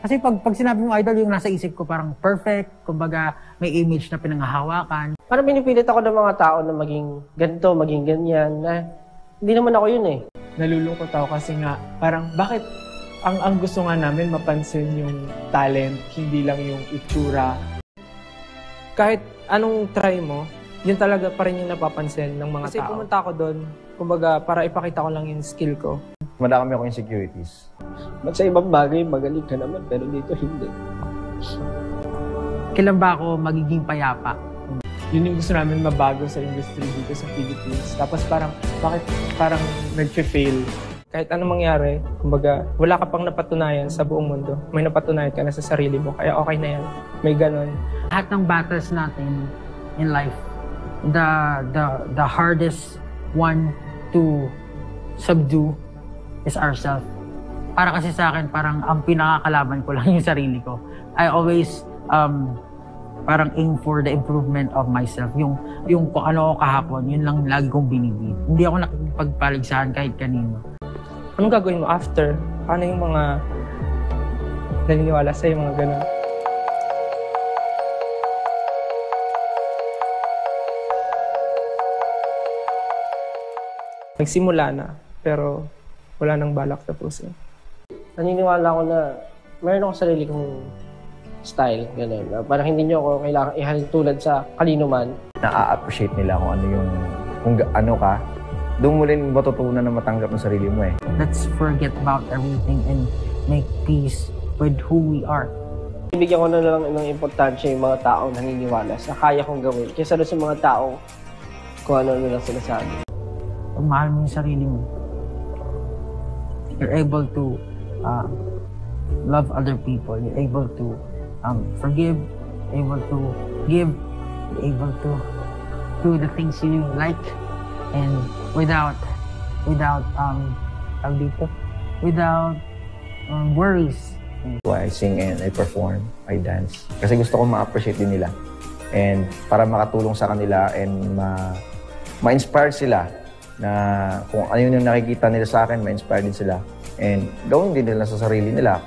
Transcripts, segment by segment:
Kasi pag sinabi mo idol, yung nasa isip ko parang perfect, kumbaga may image na pinanghahawakan. Parang pinipilit ako ng mga tao na maging ganito, maging ganyan, na hindi naman ako yun eh. Nalulungkot ako kasi nga, parang bakit ang gusto nga namin mapansin yung talent, hindi lang yung itsura. Kahit anong try mo, yun talaga pa rin yung napapansin ng mga tao. Kasi pumunta ako doon, kumbaga para ipakita ko lang yung skill ko. Madami akong insecurities. Ba't sa ibang bagay, magaling ka naman, pero dito hindi. Kailan ba ako magiging payapa? Yun yung gusto namin mabago sa industry dito sa Philippines. Tapos bakit parang nag-fail? Kahit anong mangyari, kumbaga, wala ka pang napatunayan sa buong mundo. May napatunayan ka na sa sarili mo, kaya okay na yan. May ganon. Lahat ng battles natin in life, the hardest one to subdue is ourselves. Para kasi sa akin, parang ang pinakakalaban ko lang yung sarili ko. I always parang aim for the improvement of myself. Yung kung ano ako kahapon, yun lang lagi kong binibid. Hindi ako nakipagpaligsahan kahit kanino. Anong gagawin mo after? Paano yung mga naniniwala sa'yo, mga ganun? Nagsimula na, pero wala nang balak tapusin. Naniniwala ako na mayroon ako sarili kong style, gano'n. Parang hindi nyo ako kailangan ihalin tulad sa kanino man. Na-appreciate nila kung ano yung, kung ano ka. Doon mo rin matutunan na matanggap ng sarili mo eh. Let's forget about everything and make peace with who we are. Ibigyan ko na lang ng importansya yung mga taong naniniwala sa kaya kong gawin kaysa doon sa mga taong kung ano nilang sinasabi. Pag mahal mo yung sarili mo, you're able to love other people. You're able to forgive, able to give, able to do the things you like, and without worries. I sing and I perform, I dance. Kasi gusto ko ma-appreciate din nila. And para makatulong sa kanila and ma-inspire sila na kung ano yung nakikita nila sa akin, ma-inspire din sila. And gawin din nila sa sarili nila.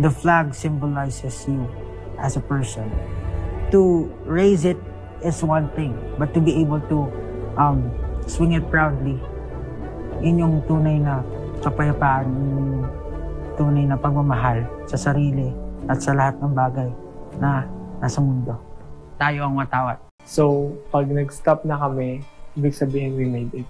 The flag symbolizes you as a person. To raise it is one thing, but to be able to swing it proudly, yun yung tunay na kapayapaan, yung tunay na pagmamahal sa sarili at sa lahat ng bagay na nasa mundo. Tayo ang matawat. So, pag nag-stop na kami, ibig sabihin we made it.